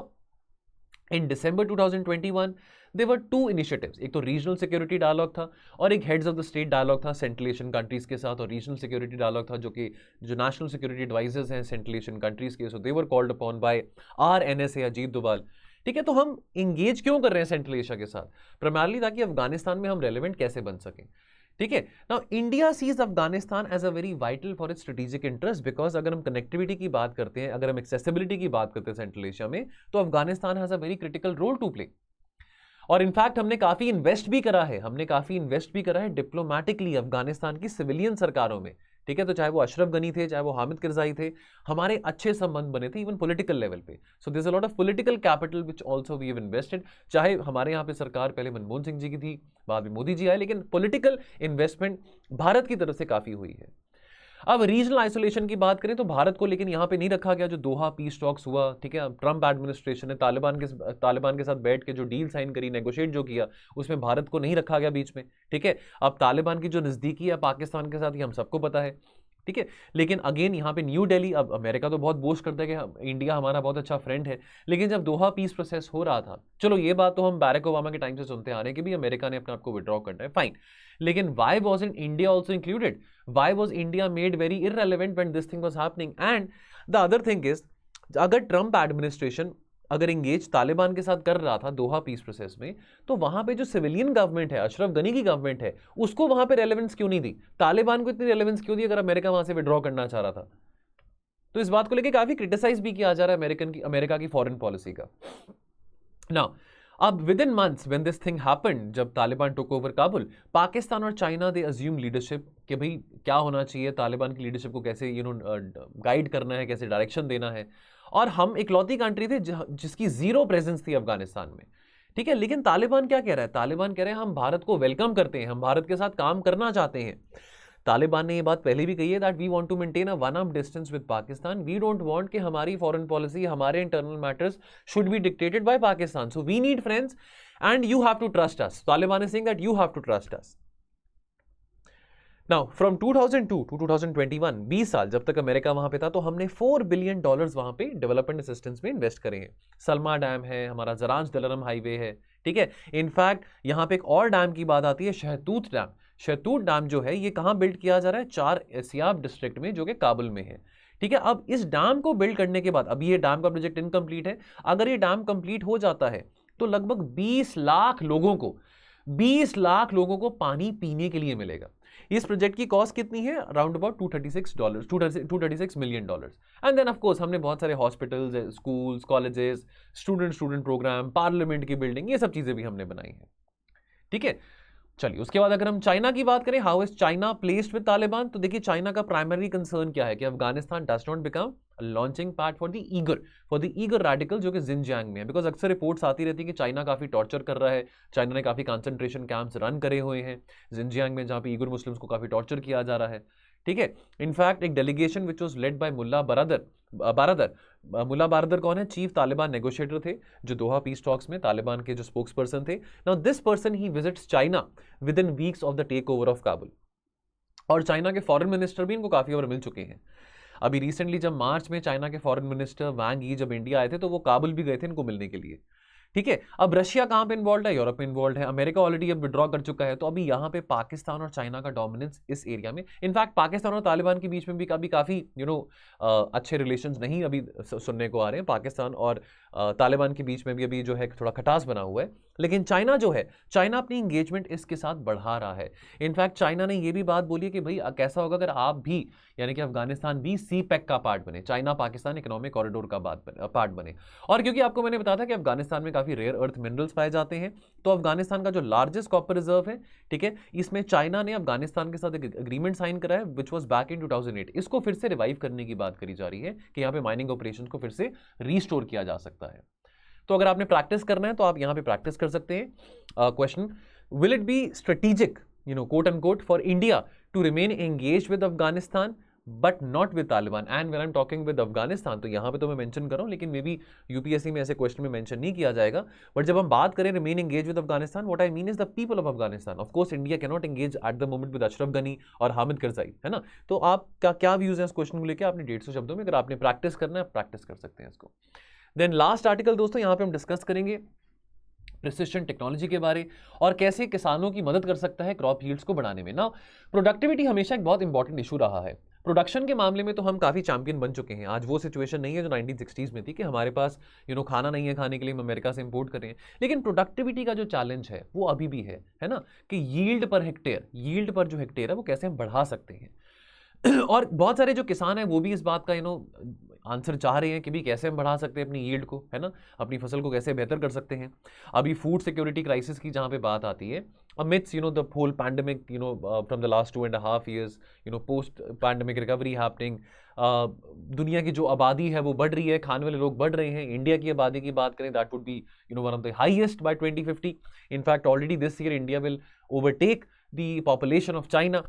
A: in December 2021, there were two initiatives. एक तो रीजनल सिक्योरिटी डायलॉग था और एक heads of the state dialogue था सेंट्रल एशियन कंट्रीज के साथ, और regional security dialogue था जो कि जो नेशनल सिक्योरिटी एडवाइजर्स हैं सेंट्रल एशियन कंट्रीज के, so they were called upon by our NSA Ajit Doval, ठीक है। तो हम इंगेज क्यों कर रहे हैं सेंट्रल एशिया के साथ? प्राइमरली ताकि अफगानिस्तान में हम रेलिवेंट कैसे बन सकें, ठीक है। Now India sees Afghanistan as a very vital for its strategic interest, because अगर हम कनेक्टिविटी की बात करते हैं, अगर हम एक्सेसिबिलिटी की बात करते हैं सेंट्रल एशिया में, तो Afghanistan has a very critical role to play. और इनफैक्ट हमने काफी इन्वेस्ट भी करा है डिप्लोमेटिकली अफगानिस्तान की सिविलियन सरकारों में, ठीक है। तो चाहे वो अशरफ गनी थे, चाहे वो हामिद करजाई थे, हमारे अच्छे संबंध बने थे इवन पॉलिटिकल लेवल पे। So there is a lot of political capital which also we have invested. चाहे हमारे यहाँ पे सरकार पहले मनमोहन सिंह जी की थी, बाद में मोदी जी आए, लेकिन पॉलिटिकल इन्वेस्टमेंट भारत की तरफ से काफी हुई है। अब रीजनल आइसोलेशन की बात करें तो भारत को लेकिन यहाँ पे नहीं रखा गया। जो दोहा पीस टॉक्स हुआ, ठीक है, ट्रंप एडमिनिस्ट्रेशन ने तालिबान के साथ बैठ के जो डील साइन करी, नेगोशिएट जो किया, उसमें भारत को नहीं रखा गया बीच में, ठीक है। अब तालिबान की जो नज़दीकी है पाकिस्तान के साथ, ये हम सबको पता है, ठीक है। लेकिन अगेन यहाँ पे न्यू दिल्ली, अब अमेरिका तो बहुत बोस्ट करता है कि इंडिया हमारा बहुत अच्छा फ्रेंड है, लेकिन जब दोहा पीस प्रोसेस हो रहा था, चलो ये बात तो हम बैरक ओबामा के टाइम से सुनते आ रहे हैं कि भी अमेरिका ने अपने आप को विड्रॉ करना है, फाइन, लेकिन why was in India also included? Why was India made very irrelevant when this thing was happening? And the other thing is, अगर ट्रंप एडमिनिस्ट्रेशन अगर इंगेज तालिबान के साथ कर रहा था दोहा पीस प्रोसेस में, तो वहां पे जो सिविलियन गवर्नमेंट है, अशरफ गनी की गवर्नमेंट है, उसको वहां पे रेलेवेंस क्यों नहीं दी? तालिबान को इतनी रेलेवेंस क्यों दी अगर अमेरिका वहां से विड्रॉ करना चाह रहा था? तो इस बात को लेकर काफी क्रिटिसाइज भी किया जा रहा है अमेरिका की फॉरेन पॉलिसी का। नाउ अब with in months when this thing happened, जब तालिबान टुक ओवर काबुल, पाकिस्तान और चाइना दे अज्यूम लीडरशिप कि भाई क्या होना चाहिए, तालिबान की लीडरशिप को कैसे गाइड करना है, कैसे डायरेक्शन देना है। और हम इकलौती कंट्री थे जिसकी जीरो प्रेजेंस थी अफगानिस्तान में, ठीक है। लेकिन तालिबान क्या कह रहा है? तालिबान कह रहे हैं हम भारत को वेलकम करते हैं, हम भारत के साथ काम करना चाहते हैं। तालिबान ने ये बात पहले भी कही है that we want to maintain a one arm distance with Pakistan, we don't want कि हमारी फॉरेन पॉलिसी, हमारे internal matters should be dictated by Pakistan, so we need friends and you have to trust us. Taliban is saying that you have to trust us. Now from 2002 to 2021, 20 साल जब तक America वहां पे था, तो हमने $4 बिलियन वहां पे डेवलपमेंट असिस्टेंस में इन्वेस्ट करे हैं। सलमा डैम है, हमारा जरांज दलरम हाईवे है, ठीक है। इनफैक्ट यहां पे एक और डैम की बात आती है, शहतूत डैम। शहतूत डैम जो है ये कहां बिल्ड किया जा रहा है? 4 एसियाब डिस्ट्रिक्ट में, जो कि काबुल में है, ठीक है। अब इस डैम को बिल्ड करने के बाद, अभी ये डैम का प्रोजेक्ट इनकम्प्लीट है, अगर ये डैम कंप्लीट हो जाता है तो लगभग 20 लाख लोगों को पानी पीने के लिए मिलेगा। इस प्रोजेक्ट की कॉस्ट कितनी है? Around about $236 million. And then of course हमने बहुत सारे hospitals, schools, colleges, student program, parliament की बिल्डिंग, ये सब चीजें भी हमने बनाई हैं, ठीक है। चलिए उसके बाद अगर हम चाइना की बात करें, how is China placed with Taliban, तो देखिए चाइना का प्राइमरी कंसर्न क्या है कि Afghanistan does not become launching pad for the eager radical जो कि जिनजियांग में है। बिकॉज अक्सर रिपोर्ट्स आती रहती है कि चाइना काफी टॉर्चर कर रहा है, चाइना ने काफी कंसंट्रेशन कैंप्स रन करे हुए हैं जिनजियांग में, जहां पे ईगर मुस्लिम्स को काफी टॉर्चर किया जा रहा है, ठीक है। इनफैक्ट एक delegation which was led by Mullah Baradar कौन है? चीफ तालिबान नेगोशिएटर थे, जो दोहा पीस टॉक्स में तालिबान के जो स्पोक्स पर्सन थे। Now this person he visits China within weeks of the takeover of Kabul, और चाइना के फॉरेन मिनिस्टर भी इनको काफी बार मिल चुके हैं। अभी रिसेंटली जब मार्च में चाइना के फॉरेन मिनिस्टर वांग यी जब इंडिया आए थे, तो वो काबुल भी गए थे इनको मिलने के लिए, ठीक है। अब रशिया कहां पे इन्वॉल्व है? यूरोप में इन्वॉल्व है, अमेरिका ऑलरेडी अब विड्रॉ कर चुका है, तो अभी यहां पे पाकिस्तान और चाइना का डोमिनेंस इस एरिया में। इनफैक्ट पाकिस्तान और तालिबान के बीच में भी काफी अच्छे रिलेशंस नहीं अभी सुनने को आ रहे हैं। पाकिस्तान और तालिबान के बीच में भी अभी जो है थोड़ा खटास बना हुआ है। लेकिन चाइना जो है, चाइना अपनी इंगेजमेंट इसके साथ बढ़ा रहा है। इनफैक्ट चाइना ने यह भी बात बोली है कि भाई कैसा होगा अगर आप भी, यानी कि अफगानिस्तान भी CPEC का पार्ट बने, चाइना पाकिस्तान इकोनॉमिक कॉरिडोर का पार्ट बने। और क्योंकि आपको मैंने बताया था कि अफगानिस्तान में काफी रेयर अर्थ मिनरल्स पाए जाते हैं, तो अफगानिस्तान का जो लार्जेस्ट कॉपर रिजर्व है, ठीक है, इसमें चाइना ने अफगानिस्तान के साथ एक एग्रीमेंट साइन करा है विच वाज बैक इन 2008। इसको फिर से रिवाइव करने की बात करी जा रही है कि यहाँ पे माइनिंग ऑपरेशंस को फिर से रीस्टोर किया जा सकता है। तो अगर आपने प्रैक्टिस करना है तो आप यहां पे प्रैक्टिस कर सकते हैं। Question, will it be strategic quote unquote for India to remain engaged with Afghanistan but not with Taliban? And when I'm talking with Afghanistan, तो यहां पे तो मैं मेंशन कर रहा हूं, लेकिन मे बी यूपीएससी में ऐसे क्वेश्चन में मेंशन नहीं किया जाएगा। बट जब हम बात करें remain engage with Afghanistan, what I mean is the people of Afghanistan. Of course India can not engage at the moment with Ashraf Ghani और हामिद करजाई, है ना। तो आपका क्या व्यूज है इस क्वेश्चन को लेकर? आपने 150 शब्दों में, अगर आपने प्रैक्टिस करना है प्रैक्टिस कर सकते हैं इसको। देन लास्ट आर्टिकल दोस्तों, यहां पे हम डिस्कस करेंगे प्रिसिशन टेक्नोलॉजी के बारे और कैसे किसानों की मदद कर सकता है क्रॉप यील्ड्स को बढ़ाने में। ना प्रोडक्टिविटी हमेशा एक बहुत इंपॉर्टेंट इशू रहा है। प्रोडक्शन के मामले में तो हम काफ़ी चैंपियन बन चुके हैं। आज वो सिचुएशन नहीं है जो 1960s में थी कि हमारे पास खाना नहीं है खाने के लिए, हम अमेरिका से इंपोर्ट कर रहे हैं। लेकिन प्रोडक्टिविटी का जो चैलेंज है वो अभी भी है ना, कि यील्ड पर जो हेक्टेयर है वो कैसे हम बढ़ा सकते हैं। और बहुत सारे जो किसान हैं वो भी इस बात का आंसर चाह रहे हैं कि भी कैसे हम बढ़ा सकते हैं अपनी यील्ड को, है ना, अपनी फसल को कैसे बेहतर कर सकते हैं। अभी फूड सिक्योरिटी क्राइसिस की जहाँ पे बात आती है, amidst the whole pandemic, from the last 2.5 years, post pandemic recovery happening, दुनिया की जो आबादी है वो बढ़ रही है, खाने वाले लोग बढ़ रहे हैं। इंडिया की आबादी की बात करें, that would be one of the highest by 2050। In fact already this year India will overtake the population of China.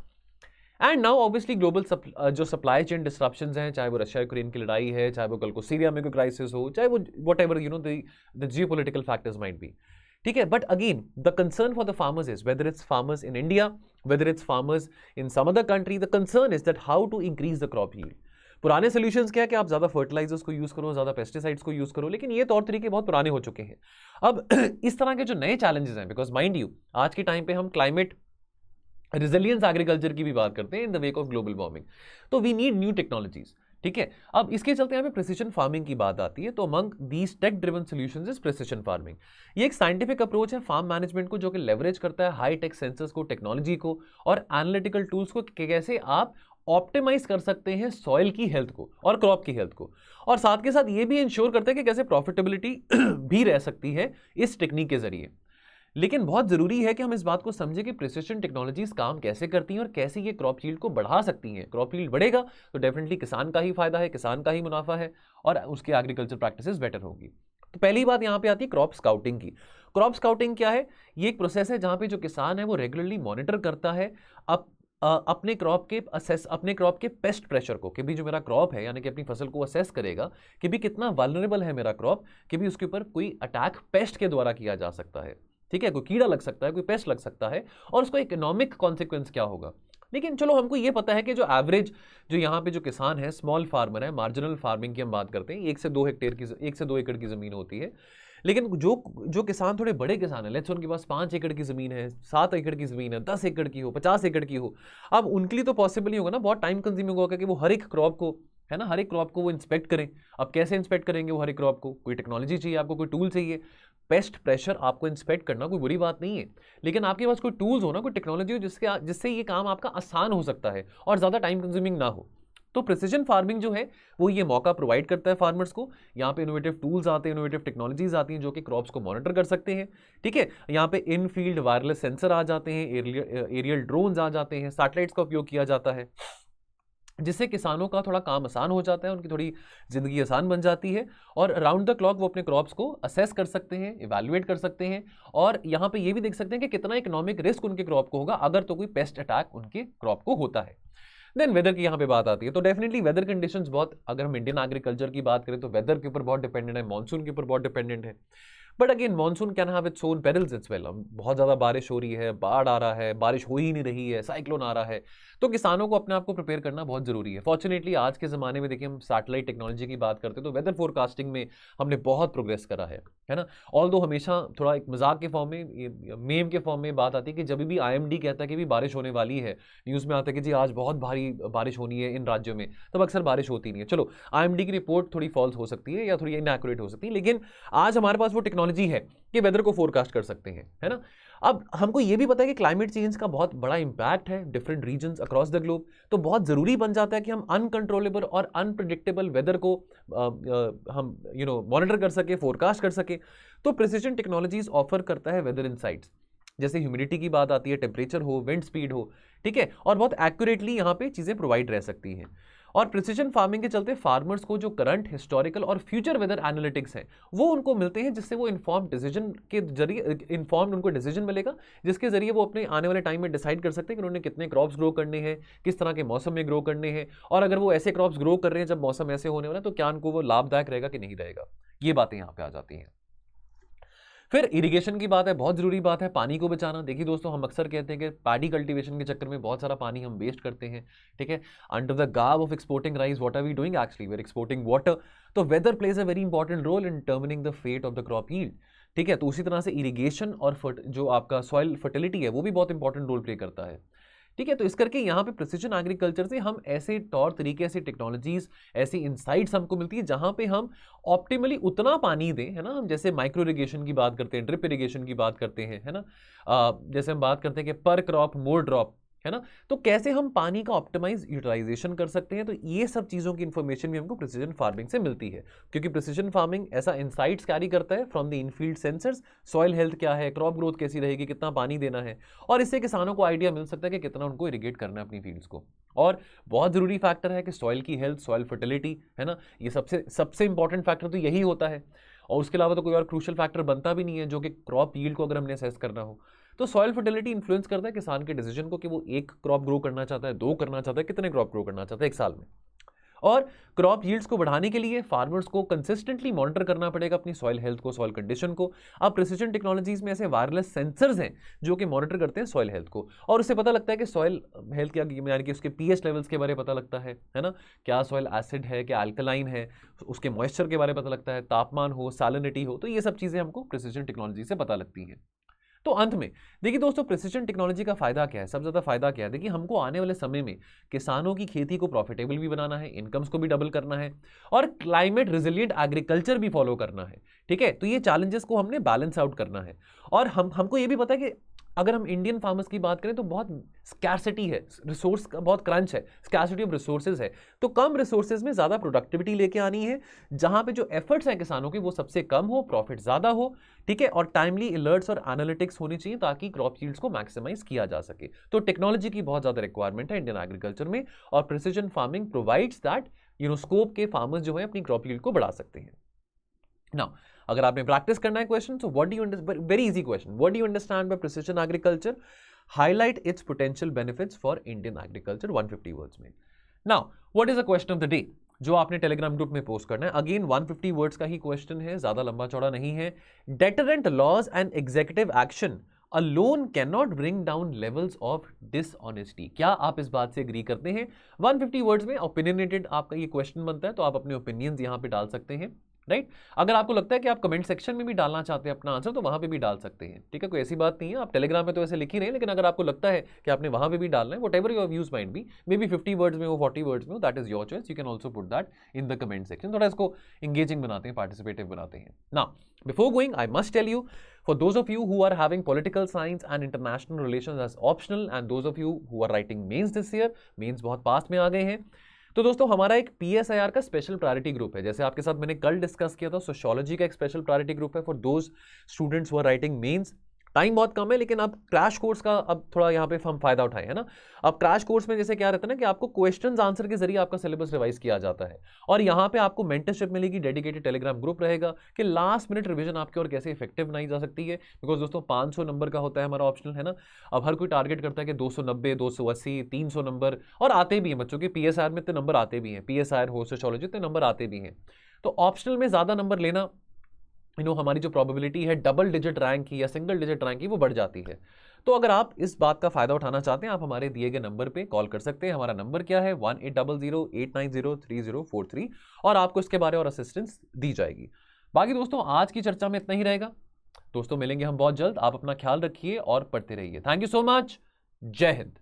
A: And now obviously global जो सप्लाई चेन डिस्ट्रप्शंस हैं, चाहे वो रशिया यूक्रेन की लड़ाई है, चाहे वो कल को सीरिया में कोई क्राइसिस हो, चाहे वो whatever the geopolitical factors might be, ठीक है। But again the concern for the farmers is, whether it's farmers in India, whether it's farmers in some other country, the concern is that how to increase the crop yield. पुराने solutions क्या है कि आप ज्यादा fertilisers को use करो, ज्यादा pesticides को यूज करो, लेकिन ये तौर तरीके बहुत पुराने हो चुके हैं। अब इस तरह के जो नए चैलेंजेस हैं, बिकॉज माइंड यू आज के टाइम पे हम क्लाइमेट रिजिलियंस एग्रीकल्चर की भी बात करते हैं in the wake of global warming, तो वी नीड न्यू टेक्नोलॉजीज, ठीक है। अब इसके चलते यहाँ पे प्रिसिशन फार्मिंग की बात आती है, तो among these tech driven solutions is precision farming. ये एक साइंटिफिक अप्रोच है फार्म मैनेजमेंट को, जो कि लेवरेज करता है हाई टेक सेंसर्स को, टेक्नोलॉजी को और एनालिटिकल टूल्स को, कि कैसे आप ऑप्टिमाइज कर सकते हैं सॉइल की हेल्थ को और क्रॉप की हेल्थ को, और साथ के साथ ये भी इंश्योर करते हैं कि कैसे प्रॉफिटेबिलिटी भी रह सकती है इस टेक्निक के जरिए। लेकिन बहुत जरूरी है कि हम इस बात को समझें कि प्रिसिशन टेक्नोलॉजीज काम कैसे करती हैं और कैसे ये क्रॉप यील्ड को बढ़ा सकती हैं। क्रॉप यील्ड बढ़ेगा तो डेफिनेटली किसान का ही फायदा है, किसान का ही मुनाफा है और उसकी एग्रीकल्चर प्रैक्टिसेस बेटर होगी। तो पहली बात यहाँ पे आती है क्रॉप स्काउटिंग की। क्रॉप स्काउटिंग क्या है? ये एक प्रोसेस है जहाँ पे जो किसान है वो रेगुलरली मॉनिटर करता है अपने क्रॉप के पेस्ट प्रेशर को, कि भी जो मेरा क्रॉप है यानी कि अपनी फसल को असेस करेगा कि भी कितना वल्नरेबल है मेरा क्रॉप, कि भी उसके ऊपर कोई अटैक पेस्ट के द्वारा किया जा सकता है। ठीक है, कोई कीड़ा लग सकता है, कोई पेस्ट लग सकता है, और उसका इकोनॉमिक कॉन्सिक्वेंस क्या होगा। लेकिन चलो हमको ये पता है कि जो एवरेज जो यहाँ पे जो किसान है, स्मॉल फार्मर है, मार्जिनल फार्मिंग की हम बात करते हैं, 1 से 2 एकड़ की जमीन होती है। लेकिन जो किसान थोड़े बड़े किसान है, लेट्स उनके पास 5 एकड़ की जमीन है, 7 एकड़ की जमीन है, 10 एकड़ की हो, 50 एकड़ की हो, अब उनके लिए तो पॉसिबल नहीं होगा ना, बहुत टाइम कंज्यूमिंग होगा कि वो हर एक क्रॉप को, है ना, हर एक क्रॉप को वो इंस्पेक्ट करें। अब कैसे इंस्पेक्ट करेंगे वो हर एक क्रॉप को? कोई टेक्नोलॉजी चाहिए आपको, कोई टूल चाहिए। पेस्ट प्रेशर आपको इंस्पेक्ट करना कोई बुरी बात नहीं है, लेकिन आपके पास कोई टूल्स हो ना, कोई टेक्नोलॉजी हो जिससे ये काम आपका आसान हो सकता है और ज़्यादा टाइम कंज्यूमिंग ना हो। तो प्रिसिजन फार्मिंग जो है वो ये मौका प्रोवाइड करता है फार्मर्स को। यहाँ पे इनोवेटिव टूल्स आते हैं, इनोवेटिव टेक्नोलॉजीज आती हैं जो कि क्रॉप्स को मॉनिटर कर सकते हैं। ठीक है, यहाँ पे इन फील्ड वायरलेस सेंसर आ जाते हैं, एरियल ड्रोन्स आ जाते हैं, सैटेलाइट्स का उपयोग किया जाता है, जिससे किसानों का थोड़ा काम आसान हो जाता है, उनकी थोड़ी ज़िंदगी आसान बन जाती है, और राउंड द क्लॉक वो अपने क्रॉप्स को असेस कर सकते हैं, इवैल्यूएट कर सकते हैं, और यहाँ पे ये भी देख सकते हैं कि कितना इकोनॉमिक रिस्क उनके क्रॉप को होगा अगर तो कोई पेस्ट अटैक उनके क्रॉप को होता है। देन वेदर की यहाँ पे बात आती है, तो डेफिनेटली वेदर कंडीशंस बहुत, अगर हम इंडियन एग्रीकल्चर की बात करें तो वेदर के ऊपर बहुत डिपेंडेंट है, मानसून के ऊपर बहुत डिपेंडेंट है। But again monsoon can have its own perils it's well. बहुत ज़्यादा बारिश हो रही है, बाढ़ आ रहा है, बारिश हो ही नहीं रही है, साइक्लोन आ रहा है, तो किसानों को अपने आप को प्रिपेयर करना बहुत ज़रूरी है। फॉर्चुनेटली आज के ज़माने में देखिए, हम सैटेलाइट टेक्नोलॉजी की बात करते हैं तो वेदर फोरकास्टिंग में हमने बहुत प्रोग्रेस करा है ना। ऑल्दो हमेशा थोड़ा एक मजाक के फॉर्म में, मेम के फॉर्म में बात आती है कि जब भी IMD कहता है कि भी बारिश होने वाली है, न्यूज़ में आता है कि जी आज बहुत भारी बारिश होनी है इन राज्यों में, तब अक्सर बारिश होती नहीं है। चलो IMD की रिपोर्ट थोड़ी फॉल्स हो सकती है या थोड़ी इनएक्यूरेट हो सकती है, लेकिन आज हमारे पास वो टेक्नोलॉजी है कि वेदर को फोरकास्ट कर सकते हैं, है ना। अब हमको ये भी पता है कि क्लाइमेट चेंज का बहुत बड़ा इंपैक्ट है different regions across the globe, तो बहुत ज़रूरी बन जाता है कि हम अनकंट्रोलेबल और अनप्रिडिक्टेबल वेदर को हम मॉनिटर कर सके, फोरकास्ट कर सके। तो प्रिसिजन टेक्नोलॉजीज ऑफर करता है वेदर इनसाइट्स, जैसे ह्यूमिडिटी की बात आती है, टेम्परेचर हो, विंड स्पीड हो, ठीक है, और बहुत एक्यूरेटली यहाँ पे चीज़ें प्रोवाइड रह सकती हैं। और प्रिसिजन फार्मिंग के चलते फार्मर्स को जो करंट, हिस्टोरिकल और फ्यूचर वेदर एनालिटिक्स हैं वो उनको मिलते हैं, जिससे वो इन्फॉर्म डिसीजन के जरिए उनको डिसीजन मिलेगा, जिसके जरिए वो अपने आने वाले टाइम में डिसाइड कर सकते हैं कि उन्होंने कितने क्रॉप्स ग्रो करने हैं, किस तरह के मौसम में ग्रो करने हैं, और अगर वो ऐसे क्रॉप्स ग्रो कर रहे हैं जब मौसम ऐसे होने वाला है तो क्या उनको वो लाभदायक रहेगा कि नहीं रहेगा। ये बातें यहाँ पे आ जाती हैं। फिर इरिगेशन की बात है, बहुत जरूरी बात है, पानी को बचाना। देखिए दोस्तों, हम अक्सर कहते हैं कि पैडी कल्टीवेशन के चक्कर में बहुत सारा पानी हम वेस्ट करते हैं, ठीक है, under the garb of exporting rice what are we doing, actually we are exporting water. तो weather plays a very important role in determining the fate of the crop yield, ठीक है। तो उसी तरह से इरिगेशन और जो आपका सॉइल फर्टिलिटी है वो भी बहुत इंपॉर्टेंट रोल प्ले करता है, ठीक है। तो इस करके यहाँ पे प्रिसिजन एग्रीकल्चर से हम ऐसे तौर तरीके, ऐसी टेक्नोलॉजीज, ऐसी इंसाइट्स हमको मिलती है जहाँ पे हम ऑप्टिमली उतना पानी दें, है ना। हम जैसे माइक्रो इरिगेशन की बात करते हैं, ड्रिप इरिगेशन की बात करते हैं, है ना, जैसे हम बात करते हैं कि पर क्रॉप मोर ड्रॉप, है ना, तो कैसे हम पानी का ऑप्टिमाइज यूटिलाइजेशन कर सकते हैं। तो ये सब चीज़ों की इंफॉर्मेशन भी हमको प्रिसिजन फार्मिंग से मिलती है, क्योंकि प्रिसिजन फार्मिंग ऐसा इंसाइट्स कैरी करता है from the Enfield sensors, soil health क्या है, क्रॉप ग्रोथ कैसी रहेगी, कितना पानी देना है, और इससे किसानों को आइडिया मिल सकता है कि कितना उनको इरिगेट करना है अपनी फील्ड्स को। और बहुत ज़रूरी फैक्टर है कि सॉइल की हेल्थ, सॉइल फर्टिलिटी, है ना, ये सबसे इंपॉर्टेंट फैक्टर तो यही होता है, और उसके अलावा तो कोई और क्रूशल फैक्टर बनता भी नहीं है जो कि क्रॉप यील्ड को अगर हमने असेस करना हो। तो सॉइल फर्टिलिटी इन्फ्लुएंस करता है किसान के डिसीजन को कि वो 1 क्रॉप ग्रो करना चाहता है, 2 करना चाहता है, कितने क्रॉप ग्रो करना चाहता है एक साल में। और क्रॉप यील्ड्स को बढ़ाने के लिए फार्मर्स को कंसिस्टेंटली मॉनिटर करना पड़ेगा अपनी सॉइल हेल्थ को, सॉइल कंडीशन को। अब प्रिसिजन टेक्नोलॉजीज में ऐसे वायरलेस सेंसर्स हैं जो कि मॉनिटर करते हैं सॉइल हेल्थ को, और उससे पता लगता है कि सॉइल हेल्थ क्या, यानी कि उसके pH लेवल्स के बारे में पता लगता है ना, क्या सॉइल एसिड है, क्या अल्कलाइन है, उसके मॉइस्चर के बारे में पता लगता है, तापमान हो, सैलिनिटी हो, तो ये सब चीज़ें हमको प्रिसिजन टेक्नोलॉजी से पता लगती हैं। तो अंत में देखिए दोस्तों, प्रिसिजन टेक्नोलॉजी का फायदा क्या है, सबसे ज्यादा फायदा क्या है, देखिए हमको आने वाले समय में किसानों की खेती को प्रॉफिटेबल भी बनाना है, इनकम्स को भी डबल करना है और क्लाइमेट रिजिलिएंट एग्रीकल्चर भी फॉलो करना है। ठीक है, तो ये चैलेंजेस को हमने बैलेंस आउट करना है। और हमको ये भी पता है कि अगर हम इंडियन फार्मर्स की बात करें तो बहुत स्कैर्सिटी है, रिसोर्स का बहुत क्रंच है, स्कैर्सिटी ऑफ रिसोर्सेज है। तो कम रिसोर्सेज में ज़्यादा प्रोडक्टिविटी लेके आनी है, जहां पे जो एफर्ट्स हैं किसानों के वो सबसे कम हो, प्रॉफिट ज़्यादा हो। ठीक है, और टाइमली अलर्ट्स और एनालिटिक्स होनी चाहिए ताकि क्रॉप यील्ड्स को मैक्सिमाइज किया जा सके। तो टेक्नोलॉजी की बहुत ज़्यादा रिक्वायरमेंट है इंडियन एग्रीकल्चर में, और precision farming provides that scope के फार्मर्स जो है अपनी क्रॉप यील्ड को बढ़ा सकते हैं। नाउ अगर आपने प्रैक्टिस करना है question, so what do you very easy question, what do you understand by precision agriculture, highlight its potential benefits for Indian agriculture 150 words में। Now what is a question of the day जो आपने Telegram group में post करना है। Again 150 words का ही question है, ज्यादा लंबा चौड़ा नहीं है। Deterrent laws and executive action alone cannot bring down levels of dishonesty। क्या आप इस बात से एग्री करते हैं? 150 वर्ड्स में ओपिनियनेटेड आपका ये क्वेश्चन बनता है, तो आप अपने ओपिनियंस यहां पे डाल सकते हैं, राइट। अगर आपको लगता है कि आप कमेंट सेक्शन में भी डालना चाहते हैं अपना आंसर, तो वहां पे भी डाल सकते हैं, ठीक है, कोई ऐसी बात नहीं है। आप टेलीग्राम में तो ऐसे लिख ही रहे हैं, लेकिन अगर आपको लगता है कि आपने वहां पे भी डालना है, whatever your views might be, may be 50 words में हो, 40 वर्ड्स में हो, that is your choice, you can also put that in the comment section. थोड़ा इसको इंगेजिंग बनाते हैं, पार्टिसिपेटिव बनाते हैं ना। Before going, I must tell you, for those of you who are having political science and international relations as optional, and those of you who are writing mains this year, mains बहुत पास में आ गए हैं, तो दोस्तों हमारा एक PSIR का special priority group है। जैसे आपके साथ मैंने कल डिस्कस किया था, सोशियोलॉजी का एक स्पेशल प्रायोरिटी ग्रुप है for those students who are writing mains. Time बहुत कम है, लेकिन अब क्रैश कोर्स का अब थोड़ा यहाँ पे हम फायदा उठाए, है ना। अब क्रैश कोर्स में जैसे क्या रहता है ना कि आपको क्वेश्चंस आंसर के जरिए आपका सिलेबस रिवाइज किया जाता है, और यहाँ पे आपको मेंटरशिप मिलेगी, डेडिकेटेड टेलीग्राम ग्रुप रहेगा कि लास्ट मिनट रिवीजन आपकी और कैसे इफेक्टिव बनाई जा सकती है। बिकॉज दोस्तों 500 नंबर का होता है हमारा ऑप्शनल, है ना। अब हर कोई टारगेट करता है कि 290, 280, 300 नंबर, और आते भी हैं बच्चों के PSIR में इतने नंबर आते भी हैं, PSIR हो सोशियोलॉजी इतने नंबर आते भी हैं। तो ऑप्शनल में ज्यादा नंबर लेना, हमारी जो प्रोबेबिलिटी है डबल डिजिट रैंक की या सिंगल डिजिट रैंक की, वो बढ़ जाती है। तो अगर आप इस बात का फायदा उठाना चाहते हैं, आप हमारे दिए गए नंबर पे कॉल कर सकते हैं। हमारा नंबर क्या है 1800-890-3043, और आपको इसके बारे और असिस्टेंस दी जाएगी। बाकी दोस्तों आज की चर्चा में इतना ही रहेगा। दोस्तों मिलेंगे हम बहुत जल्द, आप अपना ख्याल रखिए और पढ़ते रहिए। थैंक यू सो मच, जय हिंद।